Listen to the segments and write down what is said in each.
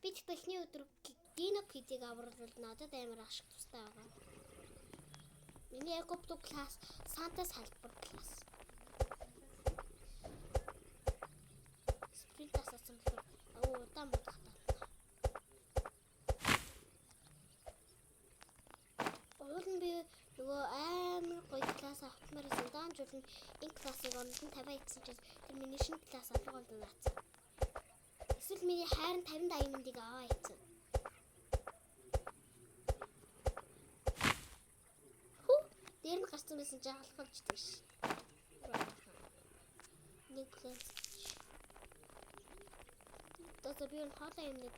Би техникний өдөр Dino Kid-ийг авралвал надад амар ашиг тустай байгаа. Миний Ecopto класс Санта салбар класс. Спринтаас асан болохоор удаан бодохтой. Уул нь би нөгөө амар гоё класс автмаар байсан. Даанжуул нь энэ классыг ондон 50 ийдсэн чинь тэр миний шинэ класс алга болоо наацсан. Эсвэл миний хайрын 50 diamond-ыг аваа ийдсэн. Дээр нь гарсан байсан чинь алхалж идэх ш. Нэг класс. Тэсээ би энэ хоолой юм нэг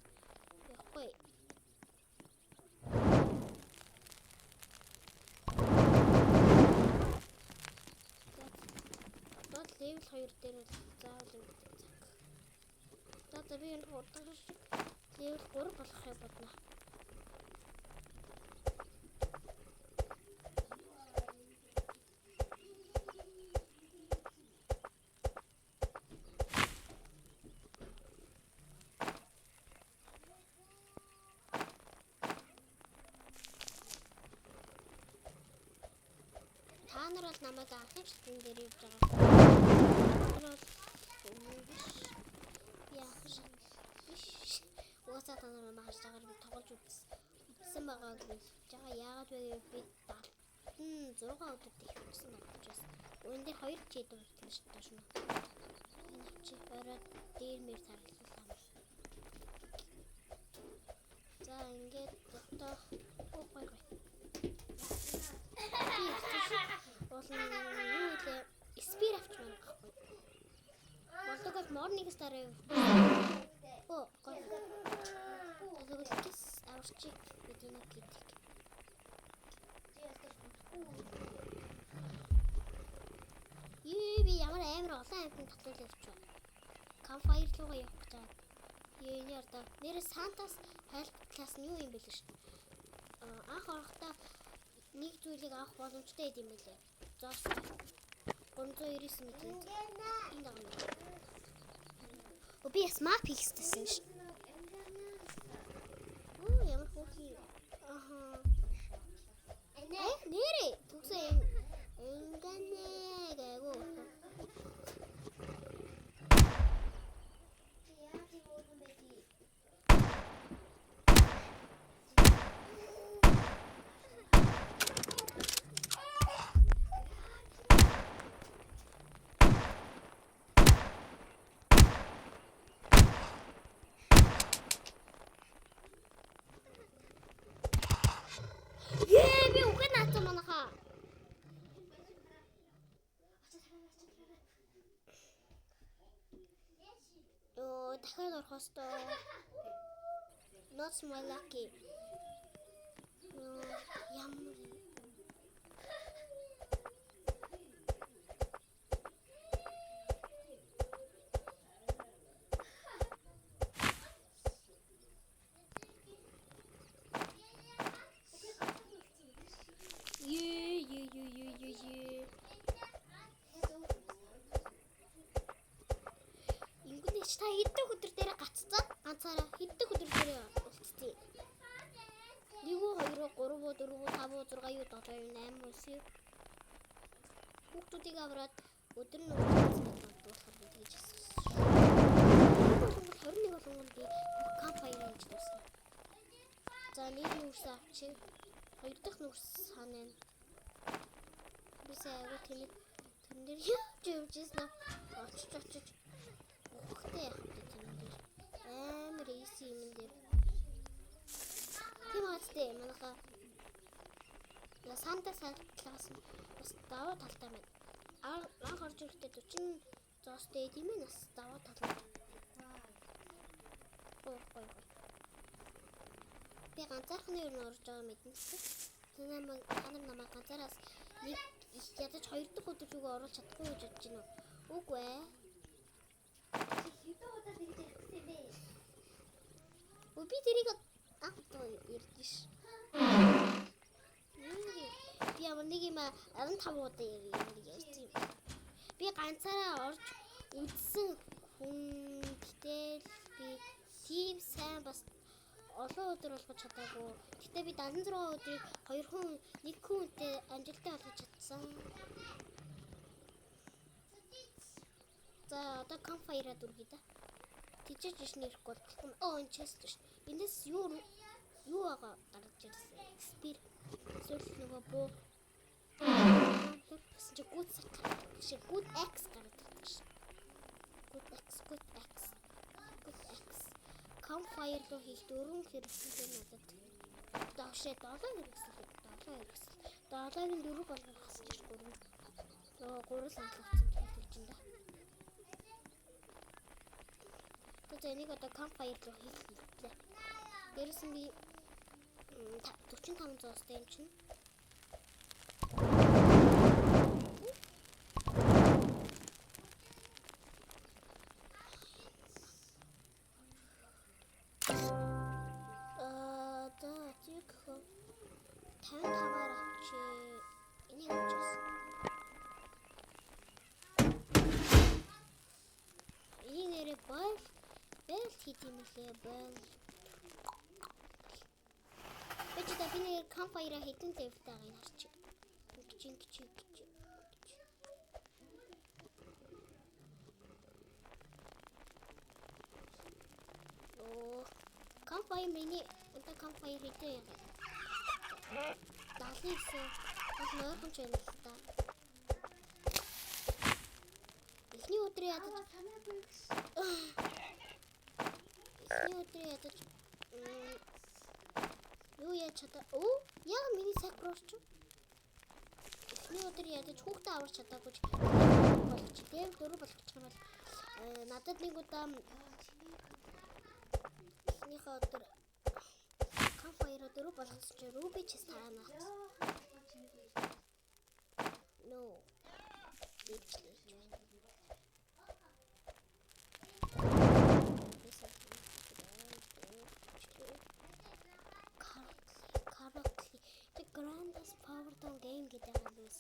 явахгүй. Level 2 дээр заавал ингэдэг цаг. Одоо би энэ хурдан шиг level 3 болохыг бодно. Та нар бол намайг анхны шатны дээр явж байгаа. Уусаа та нар маш цагаар би тоглож үзсэн байгаа гэж жаа яагаад вэ би 6 өдөрт их өгсөн багчаас. Үүн дээр 2 чид үлдсэн шүү дээ шнэ. Энэ чи бараад дээр мэр сарлуулсан. За ингээд одоо гой. Спир авч байна гэхгүй. Болдог morning star. Оо гой. Тэгвэл кис аварч бидний гэдэг. Би ямар амар олон амьтанд татвал явчихв. Campfire руугаа явах гэж байгаа. Энэ ярда нэр Santa's Help class нь юу юм бэ л шүү дээ. Анх орохдоо нэг зүйлийг авах боломжтой юм байлээ. Зоос 399 мэтрэн. Энэ юм. Би смарт хийхтэйсэн шүү. Ямар хөөе. Аха. Нэрээ түгсэн ингэнэ гээгүү. Дахиад орох ёстой. Not my lucky. Ямар та хэдэн өдөр дээр гаццаад ганцаараа хэдэн өдөр дээр уулцтыг. 1 2 3 4 5 6 7 8 9 хүүхдүүдийг аваад өдөр нь уулзсан болохоор тэгж хэлсэн. 21 болгонд би кампайн хийж дуусна. За нэг нүрс авчи. 2 дахь нүрс санаа. Бисаа яг тэнэг тэн дээр явж ийсэн. Очиж ухтай яах вэ тийм дээр амар easy юм дээр тийм aastэ манайха Санта класс бас даваа талтай байна. Анх орж ирэхдээ 40 зоостэй тийм ээ нас даваа талтай. Гой. Би ганцаархны юу орж байгаа мэднэ. Та нар намайг ганцаараас нэг ядаж 2 дахь өдөр рүү оруулах чадахгүй гэж бодож байна уу? Үгүй ээ. Би тэрийг автоо ярьдиш. Би ямар нэг юм 15 удаа ярьсан. Би ганцаараа орж үзсэн хүн гэтэл би тийм сайн бас олон өдөр болгож чадаагүй. Гэтэ би 76 өдрийг 2 хүн 1 хүнтэй амжилттай болгож чадсан. За одоо campfire дүргий да. Тижээж иш нэрэхгүй бол энэ chest ш. Эндээс юу байгаа гарч ирсэн. Spear эсвэл нөгөө буу. Чи good X гардаг ш. Good X. Campfire руу хийх 4 хэрэгсэл надад. Даашаа 7 хэрэгсэл. 7-гийн 4 болгох гэсэн чинь 3. Нөө 3 саналгацсан хэлж чинь да. Тэгээд энийг одоо campfire руу хийх хэлээ. Дээрээс нь би 45 зоостой юм чинь. Бинээр campfire хэдэн дэвтэйг нь харчих. Гिच. Оо, campfire миний одоо campfire хэдэн яг. 79. Бас нойрхон ч байна л та. Эхний өдрийн ядаж. Юу яа чата. Оо, яа миний сакроч. Эхний өдөр ядаж хүүхдээ аварч чадаагүй ч болгоч. Дэв дөрөв болгочих юм бол надад нэг удаа эхнийхээ өдөр campfire дөрөв болгосон чи ruby chest таанаа. No. Grandest power down game гэдэг юм биш.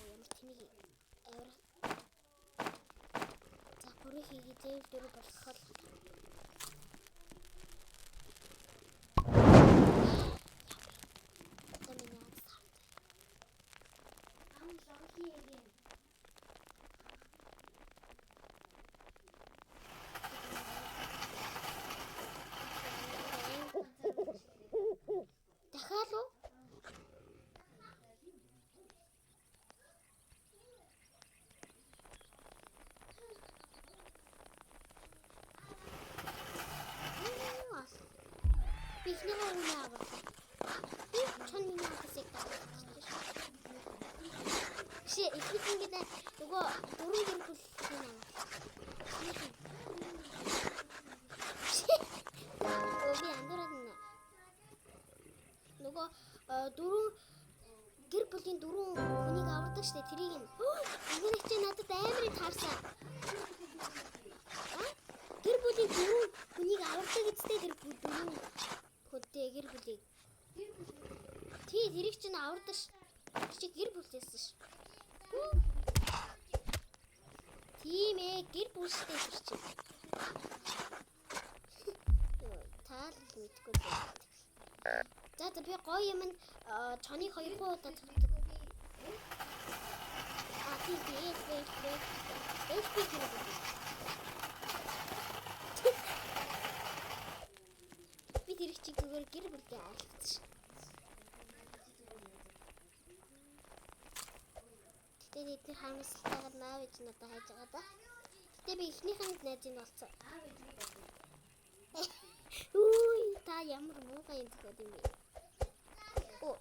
Ямар тэмээ авир. За бүрээ хийгээд дэв дөрөв болгоход. Ихнийхээ үнэ авах. Би чоны наасыг таадаг. Шээ ихний ингээд нөгөө дөрөв гэр бүл юм аа. Би ангаараа нөгөө дөрөв гэр бүлийн 4 хүнийг авардаг штэ тэрийг нь. Энийг чи надад амарыг таарсан. Гэр бүлийн 4 хүнийг авардаг гэдэгтэй тэр 4 хөдөө гэр бүлийг. Тий тэрийг чинь авардаг чи гэр бүлээсэн ш. Тийм ээ гэр бүлтэй тэр чи. Таал мэдгүй байна. За би гоё юм чоныг 2 удаа тавьдаг. Тийм би тэрийг чи зүгээр гэр бүлдээ айлгацсан. Тэгээд эдгээр харамсалтайгаар наав гэж надад хайж байгаа да. Гэтэ би эхнийхэнд найз нь болсон. Үгүй та ямар муухай юм тэгэхэд юм бэ? Оо.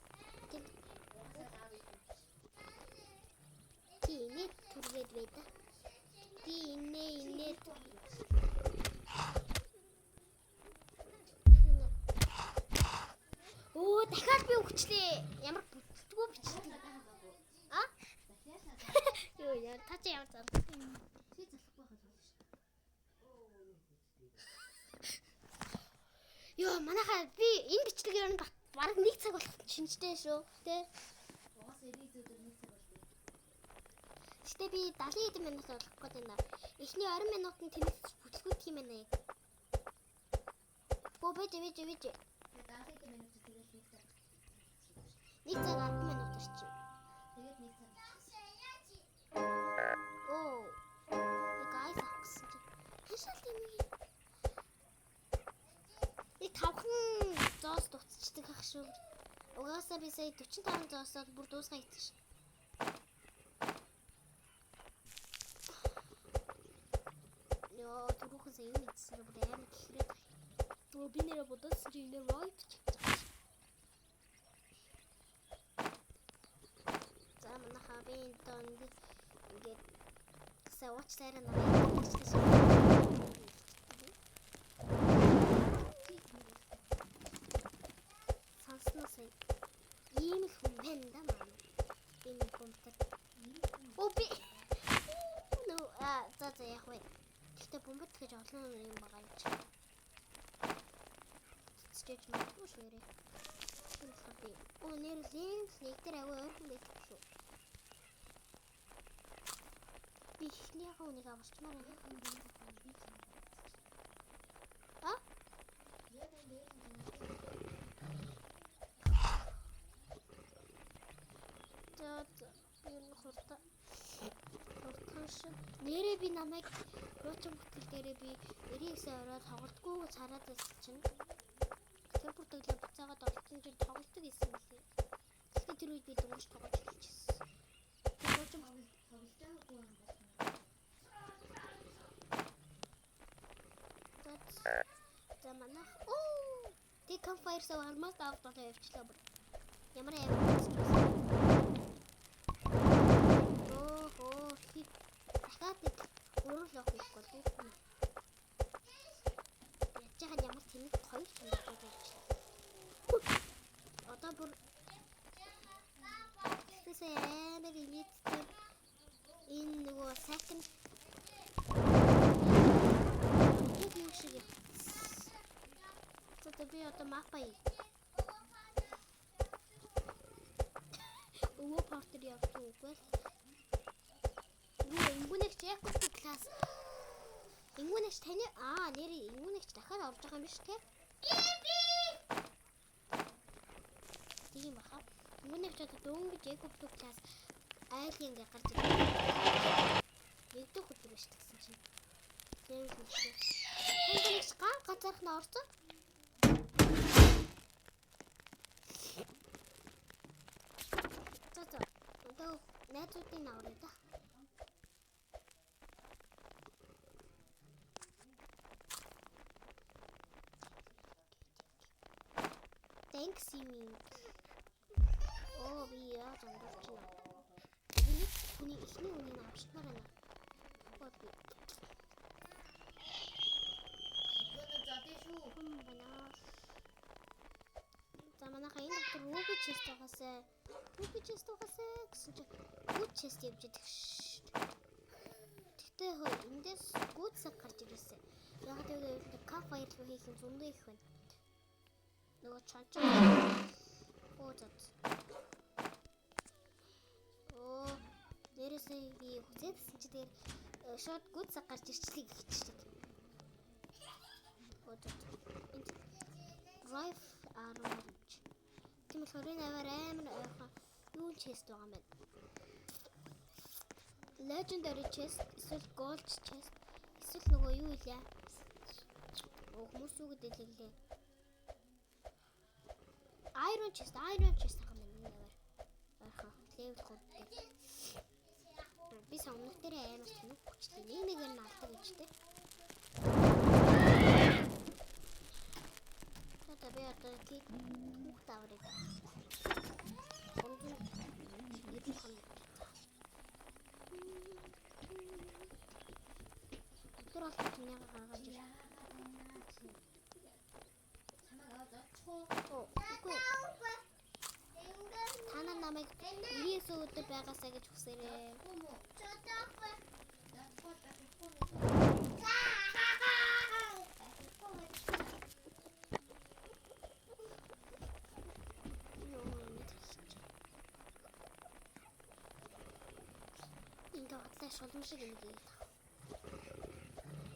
Тийм түргээд байда. Инээ. Оо дахиад би өгчлээ. Ямар бүтггүй бичлээ. Юу яа та чи ямар зам. Йоо манайхаа би энэ бичлэгээр нь бараг 1 цаг болох шинжтэй шүү. Тэ. Угаас 90 өдөр 1 цаг болов. Гэтэ би 70 минут болох гээд байна. Эхний 20 минут нь тэнэгс бүтлгүүд юм байна яг. Оо бэж. Нэг цаг 10 минут орчих. Тэгээд нэг цаг. Оо. Нэг айс авах гэсэн чи. Хашаал юм ийм. И 5хан зоос дуусчдаг ах шүү. Угаасаа би сая 45 зоосоод бүр дуусгая гэдэг шин. Яа, түрүүхэн сая юм ийдсэн бүр амар гэхрээд. Оо би нэрээ бодсон чи энэ right чиг. За манайхаа би энэ тон ингээд сая уучлаарай намайг гэж шин. Санснасаа ийм их хүн байна да маа. Энэ компьютер. Оо би. За яг вэ. Гэхдээ бомбот гэж олон юм байгаа юм чи. Стейж магадгүй шээрээ. Оо нэр линк дээр аваа ойрхон байдаг шүү. Би ихний хавныг авчмаар байна. А? Нэрээ би намайг руучин бүтгэл дээрээ би 99 ороод тоглолтгүй цараад байсан чинь тэр бүртгэлээ буцаагаад олсон чинь тоглолтог исэн мөлий. Тэгэхээр тэр үед би дөнгөж тоглож хэлчихсэн. Тэр руучин тоглолтоогүй юм байна. За манайх тэг campfire сав алмаас давталаа явчлаа бүр. Ямар юм. Дахиад нэг урал авах хэрэггүй л. Ячаахан ямар тэнэг хоёр ч юм байна. Одоо бүр тэсээ элиттэй энэ нөгөө second юм шиг юм. За би одоо мапай. Өвөө портер явдаг үгүй л. Ингүүнэгч яг гүрх класс. Ингүүнэгч таны нэр ингүүнэгч дахиад орж байгаа юм биш үү? Тийм баха. Ингүүнэгч одоо дөнгөж яг гүрх класс айлын ингээ гарч ирсэн. Нэгдүгээр өдөр биш гэсэн чинь. Тийм үү. Ингүүнэгч газарх нь орсон. За. Одоо найзуудын авраа да. Thanks you. Би яаж андуурч байна. Хүний ихний үнийг авчмаар байна. Бод би. Гэнэ задээ шүү. Хүн байна. За манайхаа энэ доктор Ruby chest байгаасаа гэсэн чи good chest явж идэх ш. Тэгтээ эндээс good саг гарч ирсэн. Яг тэгээд campfire руу хийх юм зөндөө их байна. Нөгөө чанчаа. Дээрээсээ би хүзээдсэн чи дээр шууд гүд цаг гарч ирчлээ гэхчихлээ. Drive orange. Тийм болохоор энэ амар ойрхон юу chest байгаа юм байна. Legendary chest, эсвэл gold chest, эсвэл нөгөө юу илээ. Хүмүүс юу гэдэг лээ. Iron chest байгаа юм байна. Ойрхон level 3. Би сомног дээр амар тэнэг хүчтэй. Нэгээр нь алдаг гэжтэй. Одоо би одоо хүүхд аврыг. Тэр бол тэнийг гаргаж ир. Тана намайг 99 өдөр байгаасаа гэж хүсээрээ. Ингээ хотлаа шулман шиг юм гээ.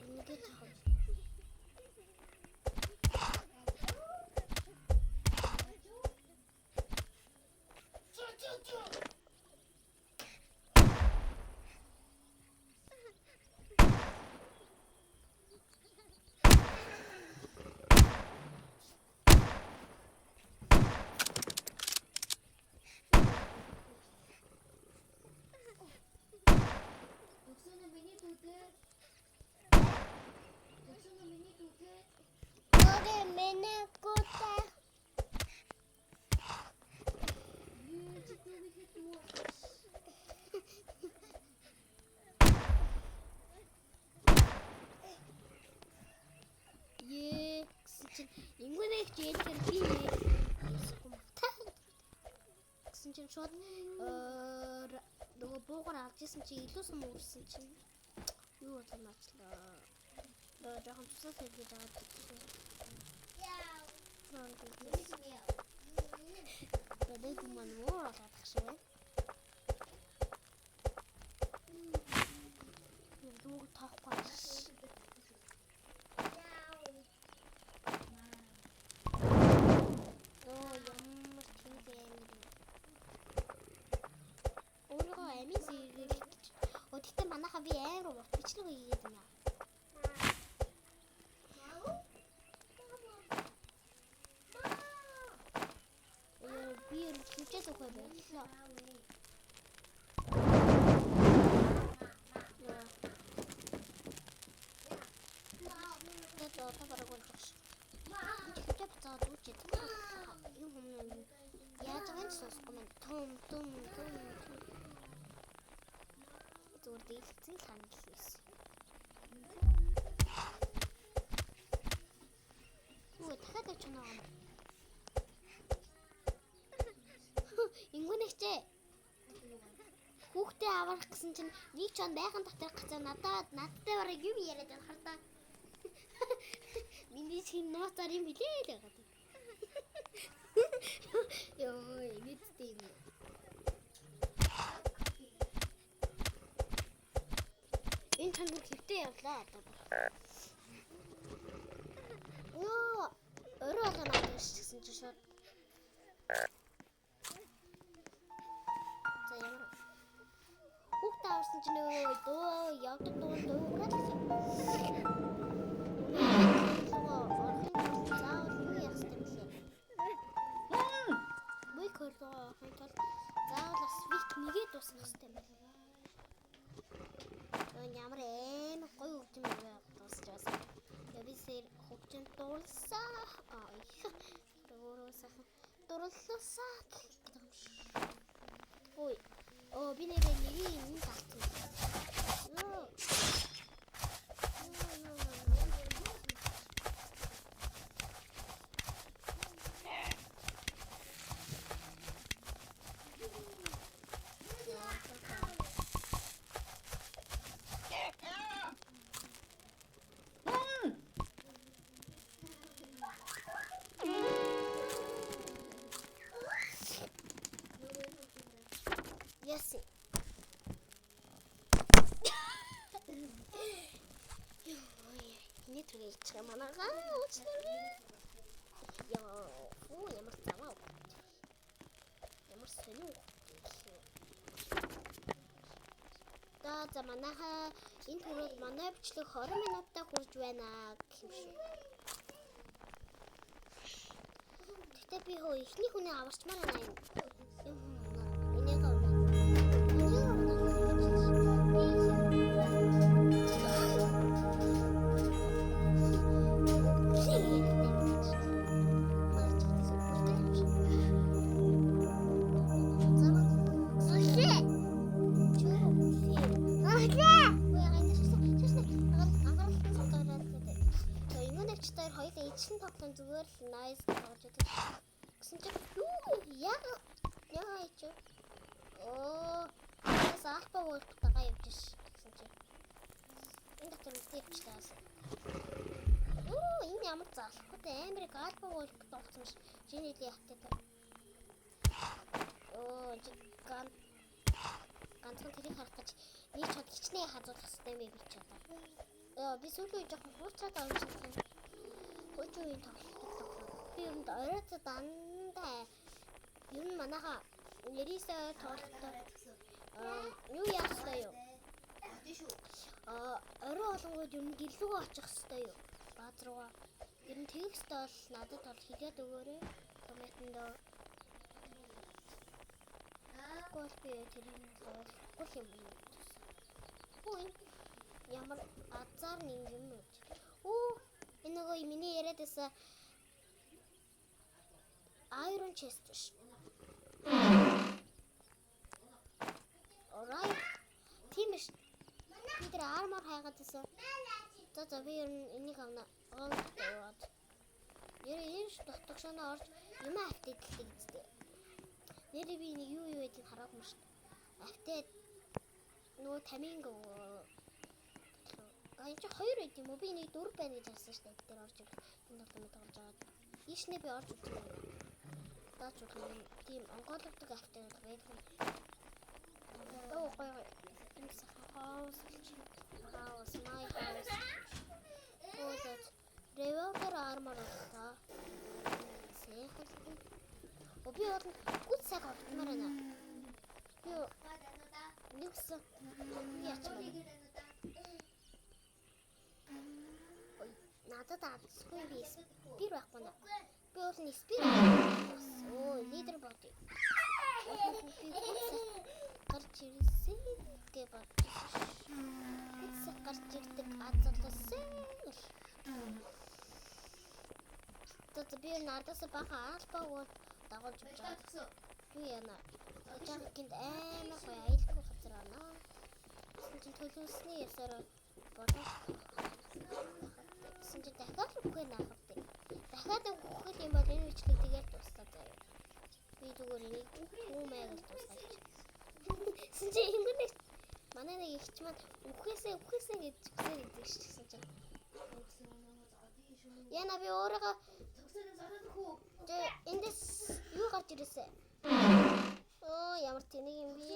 Ингээ тахав. ээлжээр би гэсэн чинь шууд нөгөө буугаар авч исэн чи илүү сум өөрсөн чинь юу болов наачлаа. Жоохон тусаад хэлгээд аваад гэсэн. Бэлэг маань муу болоод шиг байна. Юу таахгүй. Ямар тийм өөрөө амин зэрэг. Өдөртөө манайхаа би амар урт бичлэг хийгээд байна. Би хөвчөөс өгөө байлаа. Одоо бараг болж байна. Хөвчөө бацаад үчээд. Юу юм яаж гэнэ сонсохгүй мэн том. Зүгээр дэлгэцэн ханал хийсэн. Юу дахиад авч байгаа юм. Ингүнэгчээ. Хүүхдээ авах гэсэн чинь нэг ч он байхын дотор гацаа надтай бараг юу яриад байна хардаа. Миний чин ноцоор юм билээ л байгаа. Йоо, мэдтэй юм. Энэ чанар хөвтэй явлаа одоо. Нөө, өөрөө болоо надад ирчихсэн чи шууд. За ямар. Хүүхдээ авсан чи нөгөө дөө явдаг дөө гэдэг. Заавал свит нэгээ дуусгах хэрэгтэй юм байна. Ямар эм гоё хөгжим байгаад дуусч байсан. Ябисэр хөгжим дуусаа. Өөрөө сайхан дурлуулсаа гэх юм шиг. Ой. Би нэгээ юм таасан. Yes. Ini tuh cara mana kan? Ya, ямар цаваа. Ямар сонио. За манайхаа энэ түрүүнд манай бичлэг 20 минутаа хүрж байна гэх юм шүү. Гэтэ би ихний хүний аварчмаар байна юм. Энийг тоглоом зүгээр л nice болж байгаа. Гэсэн чинь яа ч сахпа болтойгоо явж ш гэсэн чинь энэ дотор үстэйч таасан. Энэ ямар залхуутай амирыг альпа болт болсон ш. Чиний л яхтай та. Ганцхан тэрийг харах гэж нэг чад хичнээн хазуулах хэрэгтэй мэй би ч одоо. Би сүүлийн жоохон хуурчаад авчихсан. Хөөчийн тоглох. Би юмд оройц дандаа юм манайха нэрээсээ тоглохтой. Юу яах вэ юу? Орой болгоод юм гэлгүй очих хэрэгтэй юу? Бааз руугаа. Ер нь текст бол надад бол хэлээд өгөөрэй. Комментонд. Гол би тэрийг болохгүй юм. Ой. Ямар азар нэг юм уу? Энэ нөгөө миний яриад байсан Iron Chest биш. Alright. Тийм биш. Би тэр armor хайгаад байсан. За би ер нь энийг авна. Оолд. Нэрээ энэ дутгшооноо орж юм автаад гэлтэй гэжтэй. Нэрээ би нэг юу байдгийг хараагүй юм шүү. Автаад нөгөө таминг энэ ч хоёр байд юм уу? Би нэг дөрв байна гэж харсан шүү дээ. Тэр орж ирэх энэ тоглоомд орж байгаа. Ийшнээ би орж үзсэн. Даач үгүй тийм онгойлгодог автаа байдаг. Оо гоё. Энэ хаус my house. Oh that revolver armor та. Сэхэл. Би бол гүт цаг автмаар байна. Би нэгсэн яач юм. Надад авахгүй би спир байхгүй наа. Би бол нэг спир. Оо, лидер бот. Гарч ирсэн гэ бат. Эцэг гарч ирдэг азарласан. Тэд би надаас баха албаа дагуулж байгаа. Би яна. Жагкинд амар гоё айлгүй газар байна. Синжин төлөвсний ясаар бодож. Синжин дахиад үгүй наахавтай. Дахиад үхэл юм бол энэ бичлэг тэгээд дуслаа заяа. Би зүгээр энийг хүмээ гэж дуслаач. Синжин ингэнэ. Манай нэг ихч манд үхээсээ гэж зүгсээр идэв шчихсэн чинь. Яна би өөрийгөө эндээс юу гарч ирээсэ? Оо ямар тэнэг юм би.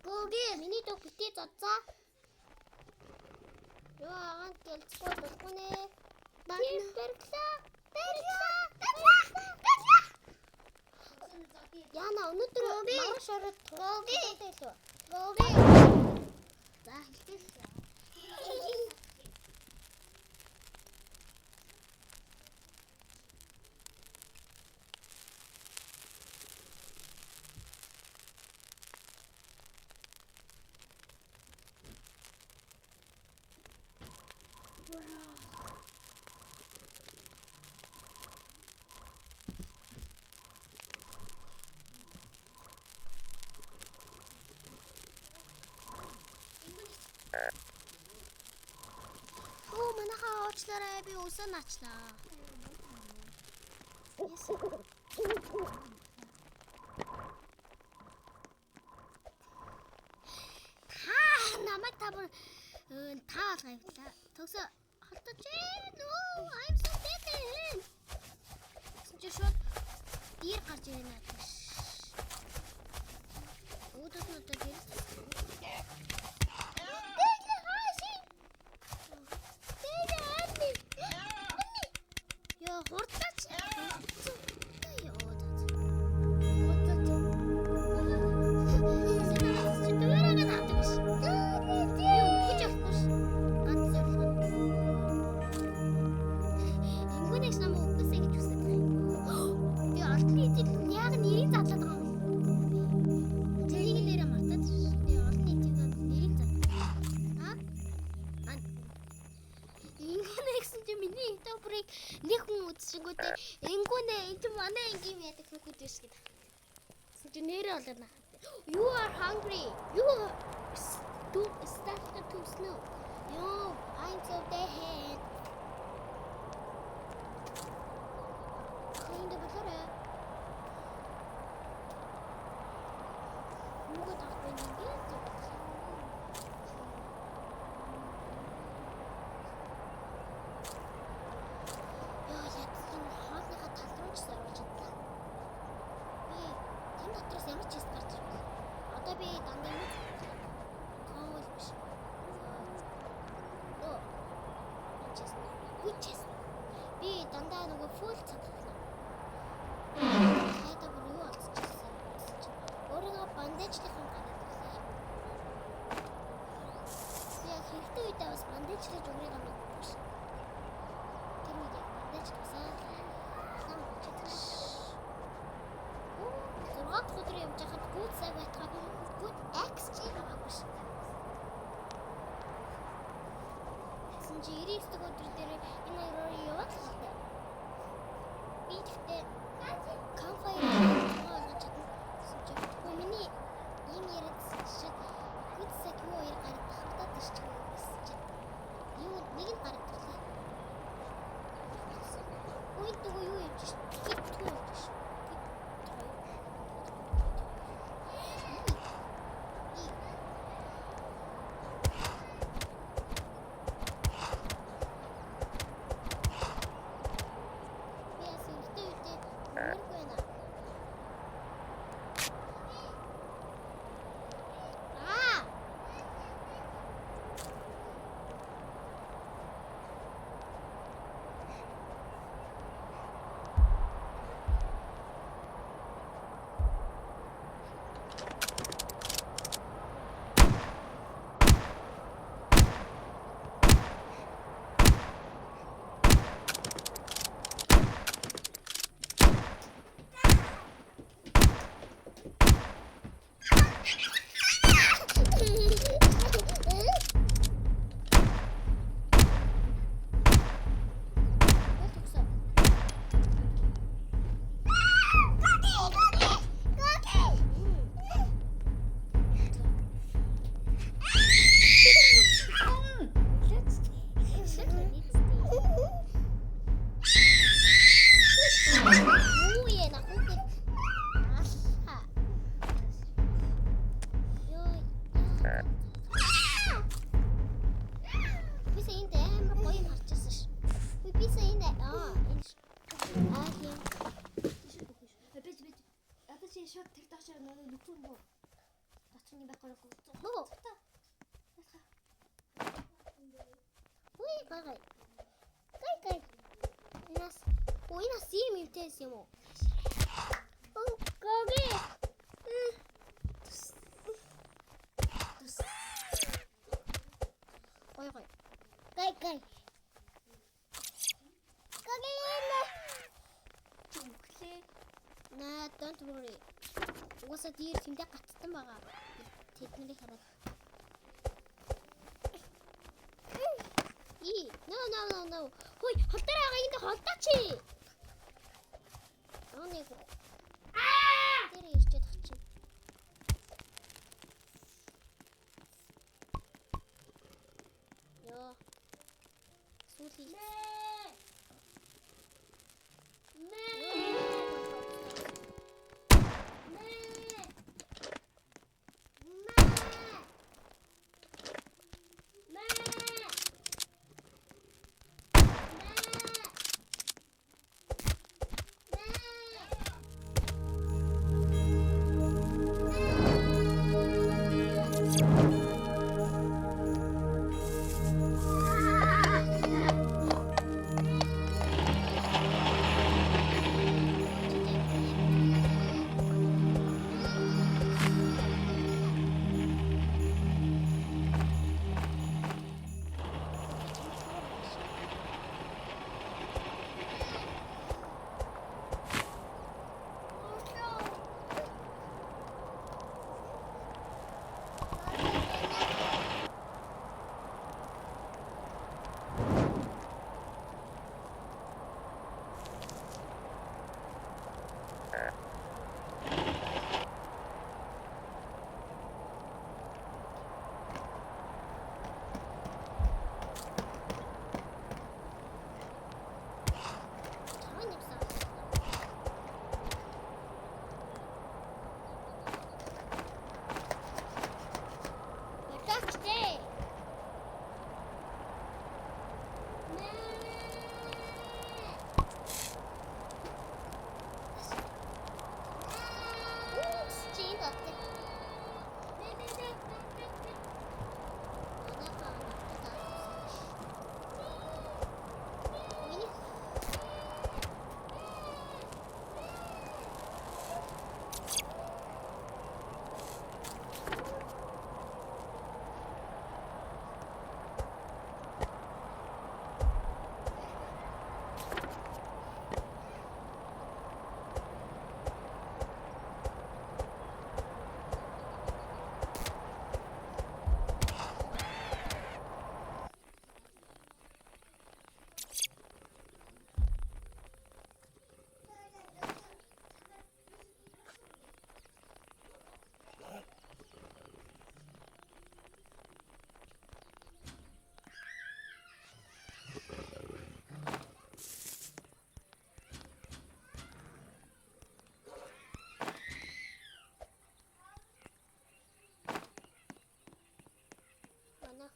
Гоги миний дог битээ зодзаа. Юу агаан гэлцгүй болохгүй нэ. Барьлаа. Яна өнөөдөр маш ороод гоги. За хэлсэн. Оо манайхаа уучлаарай би өсөн ачлаа. Намайг тавар таалгавлаа. Төгсө холдож нөө I'm so dead. Чи шууд дир гарч ирнэ надад. Өөдөөс нь одоо дир. Хурдаач. Нэг хүн үдшингүүтэй энгүүнэ энэ манай ингийн яадаг хүүхэд биш гэдэг. Сүүч нэрээ болоод нахад. You are hungry. You start to snow. I'm so dead. Энд болоорой. Нүгөө тахгүй нэг юм. Би дандаа нөгөө фул цацлаа. Хайда бүр юу олцчихсан. Өөрийгөө бандажлахын гараад байна. Би яг хэрэгтэй үедээ бас бандажлаж өгрийг юм биш. Тэр үед бандажласан. Сам чидэж. Зургаад өдөр явж хахад гүд цаг байтгаа гүд X чи аваагүй ш. Чи 99 өдөр дээр энэ хоёроо яваад л байна. Би тэгтээ камфайр олгож чадсан. Миний ийм яриадсан шиг гүд цаг юу хоёр гараад хавтаад ирчих юм гэсэн чинь. Юу нэг нь гараад ирлээ. Ini bakal aku. Бөө. Ui, гай. Гай. Нас ийм юмтэйс юм уу? Оо, гоги. Гай. Гай. Гоги. Чүглээ. Наа, don't worry. Угаасаа дээр тэндээ гацсан байгаа. Тэднийг хараад. No. Хөөе, холдороо байгаа энд холдооч. Нэг. Тэр ирчээд ах чинь. Ёо. Сүүлийн.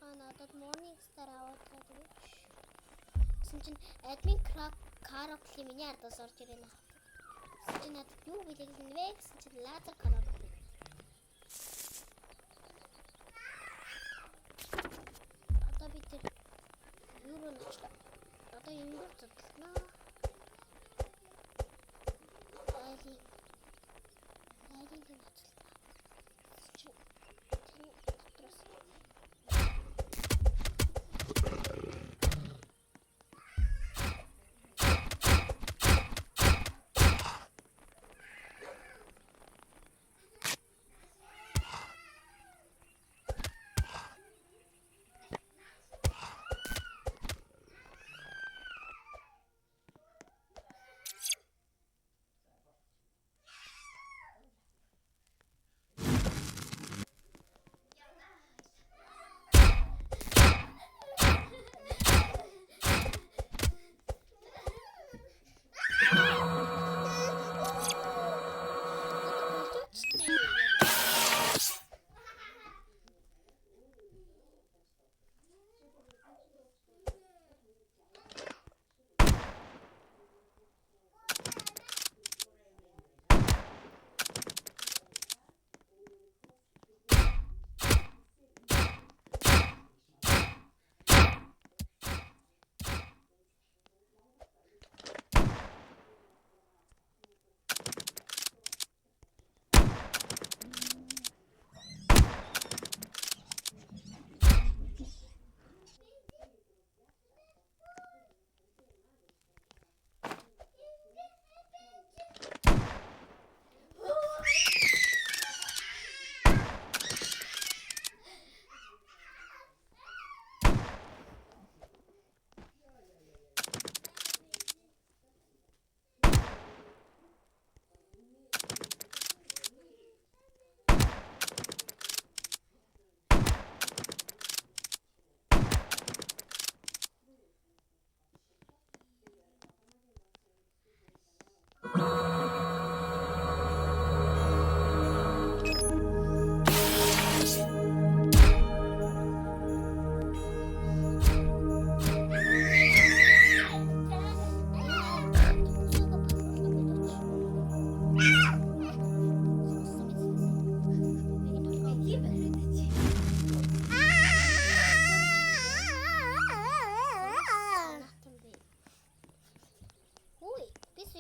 Надад morning star аваад байдаг. Гэсэн чинь admin каракли миний ардаас орж ирэнэ. Гэсэн чинь надад юу билэглэн вэ гэсэн чинь лазер каракли. Одоо бид юу руу очлоо? Одоо юм руу цоглоно. Айли гэж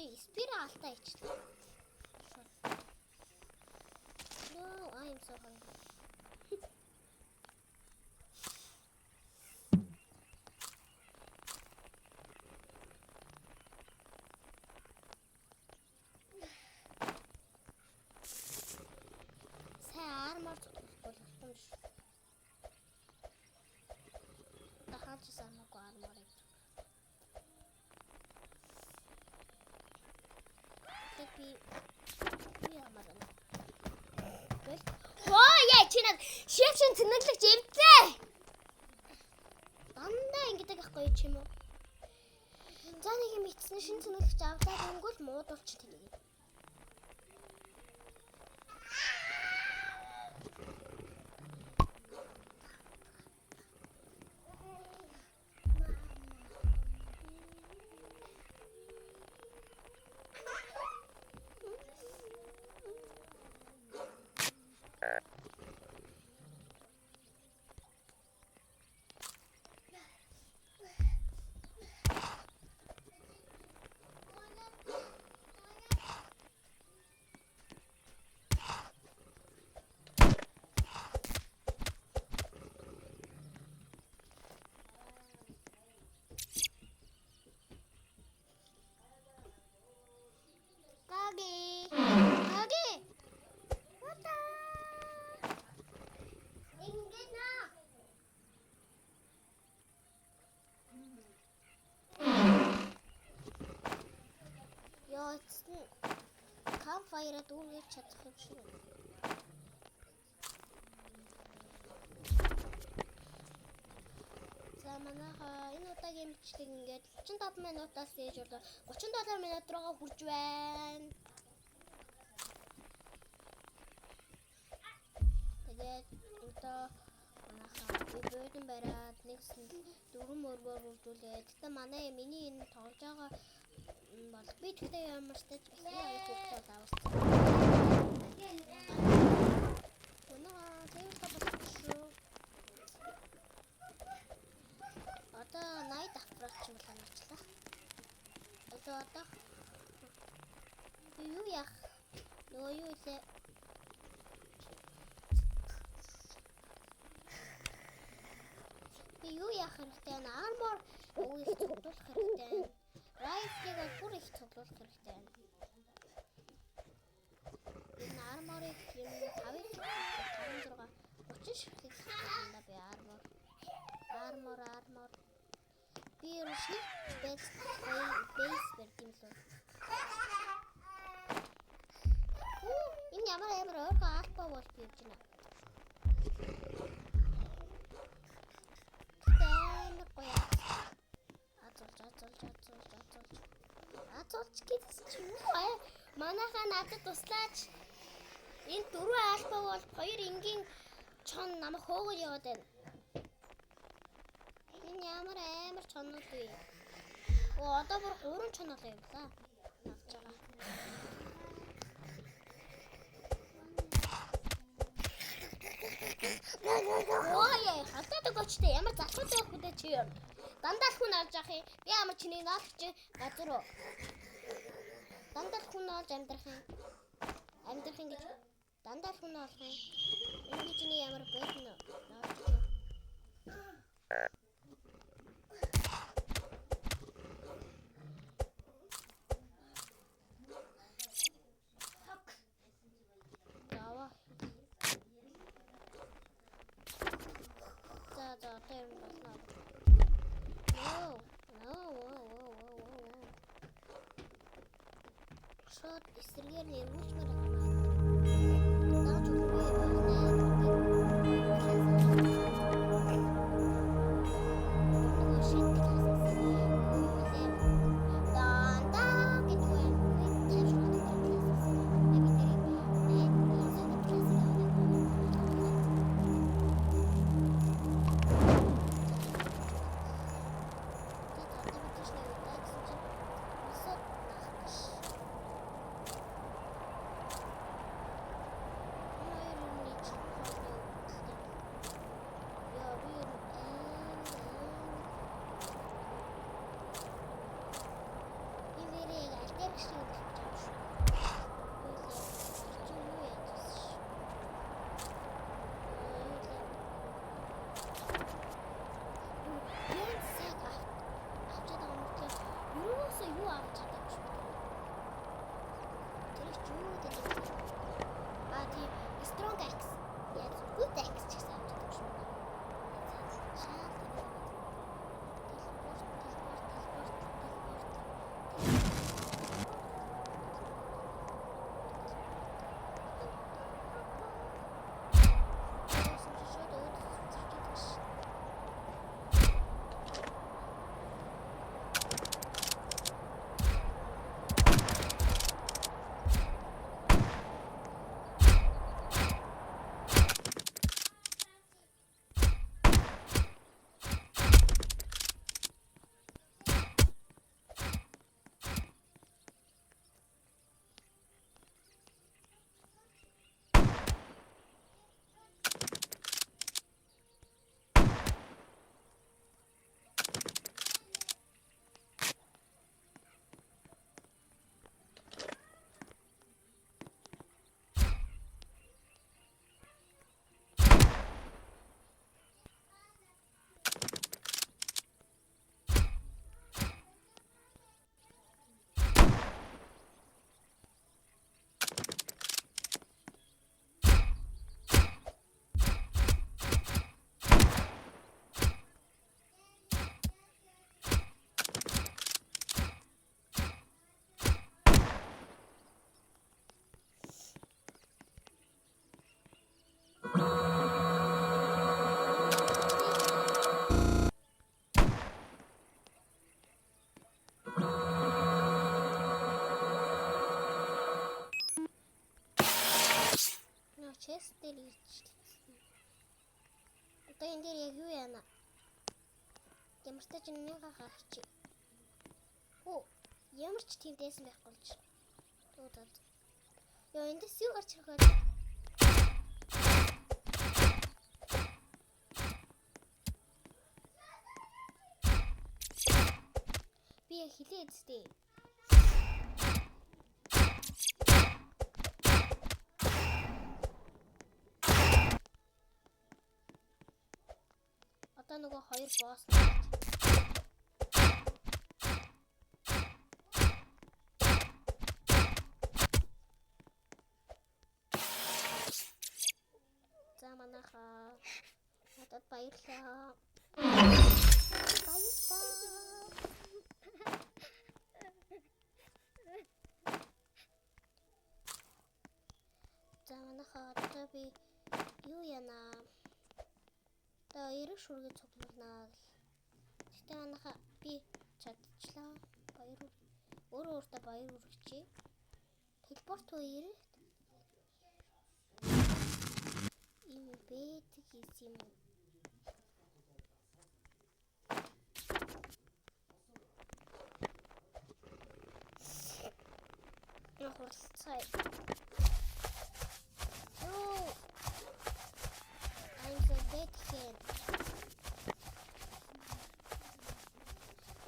Тэгээ спира алтаа ичлээ. No, I am so hungry. Сайн армор болох юм шүү. Дахиж санаагүй арморыг. Би ямар юм. Оо яа чи над шившин тэнэглэгч эвдээ. Дандаа ингэдэг ахгүй ч юм уу. За нэг юм ицсэн шин тэнэглэгч авлаа гэнгүүт муудулч тэнэг. Campfire дүүргэж чадах юм шүү. За манайхаа энэ удаагийн бичлэг ингээд 35 минутаас ээж болоо 37 минут руугаа хүрж байна. Тэгээд одоо манайхаа бөөдөн бариад нэгсэн дөрвөн мөргөөр үржүүлээд гэтээ манай миний энэ тоглож байгаа бол би тэгтээ ямар ч тач ихний хүүхдүүд авсан. Өнөө тэр тасчихсан. Одоо 80 давхраач юм санаачлаа. Одоо юу яах? Нөгөө юу илээ? Би юу яах хэрэгтэй вэ? Armor юу их цуглуулах хэрэгтэй. Райсыг бүр их цуглуулах хэрэгтэй. Энэ арморыг 5-6 30 ширхэг тавьна би армор. Би рушны бэйс бэрдэм лөө. Энэ ямар ойрхон альпа бол би явж байна. Атолч гэсэн чи юу вэ? Манайхаа надад туслаач. Энэ дөрвөн альпа бол хоёр энгийн чон намайг хөөгөл яваад байна. Энэ ямар амар чонууд вэ? Одоо бүр 3 чон болоо явлаа. Навж байгаа. Ой, хатаад өгөөчтэй ямар залхууд байх вэ чи юм? Дандаа л хүн авч явах юм. Би ямар чиний наалч газар уу? Дандаа л хүн олж амьдрах юм. Амьдрах юм гэж дандаа л хүн олох юм. Энэ би чиний ямар бэлэн наалч юу? Шот эсрэгээр нэрвүүлж байгаа юм. Дааж өгөө chest дээр ичсэн. Одоо энэ дээр яг юу яана? Ямар ч тач нэг хаач. Оо, ямар ч тийм дэсэн байхгүй ч. Туудаад. Яа, эндээс юу гарч ирэх вэ? Би хилээд зүтэй. Одоо нөгөө хоёр босс. За манайха надад баярлаа. Баярлаа. За манайха одоо би юу яана? Одоо эрэг шүргээ цуглуулнаа гэл. Гэтэ манайха би чадчихлаа. Баяр өөртөө баяр хүргэчээ. Телепорт хоёр ийм бэт хийсэн юм. Яг хурцай. Юу? I'm so dead kid.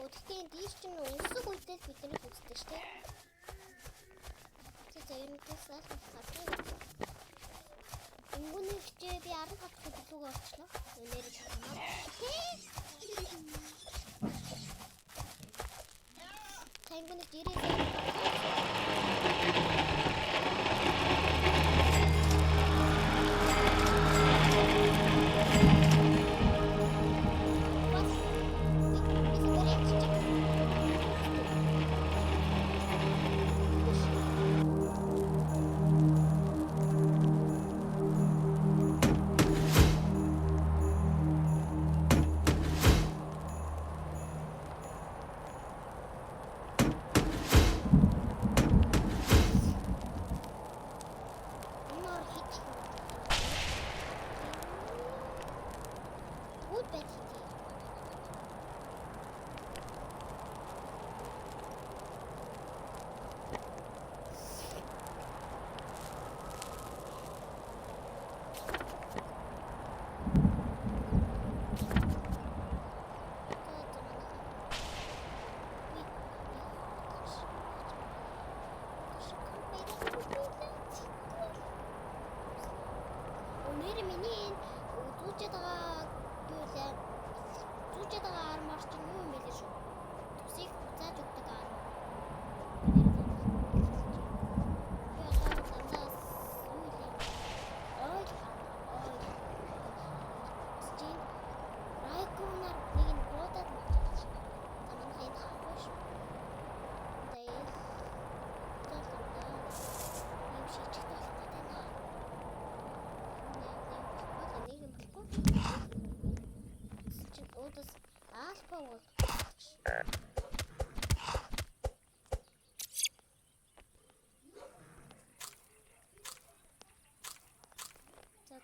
Өдөртөө дийс чинь өсөг үедээ бид нар үздэг шүү дээ. За энэ төсөл хатдаг. Ингүүний хичээ би 10 хатах төлөвлөгөө олчлоо. Өнөр чамаа. Тэнгүүний дээрээ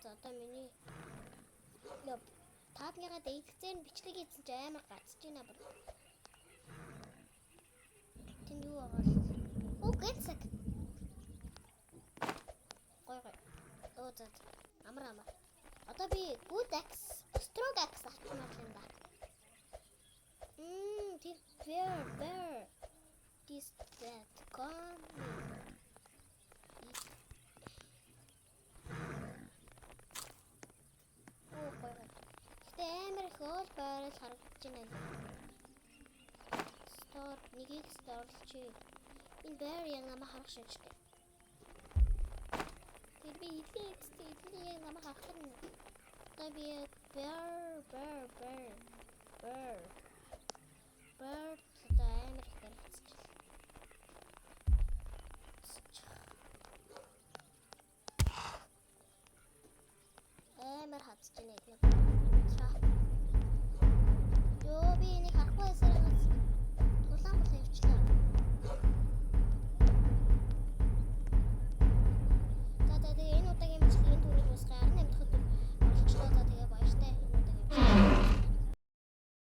За одоо миний таадныгаа дэйгцээр нь бичлэг хийсэн чи амар гацж байна бүр. Тэнд юу байгаа вэ? Оо гэцэг. Гой. Оо за. Амар. Одоо би good axe, strong axe авчмаар юм да. Тэр bear. This that come. Амар их ол байрал харагдаж байна. Стор нэгийг сторлч. Энэ bear яг намайг харах шивчтэй. Тэр би идлээ яг намайг харах юм. Одоо би bear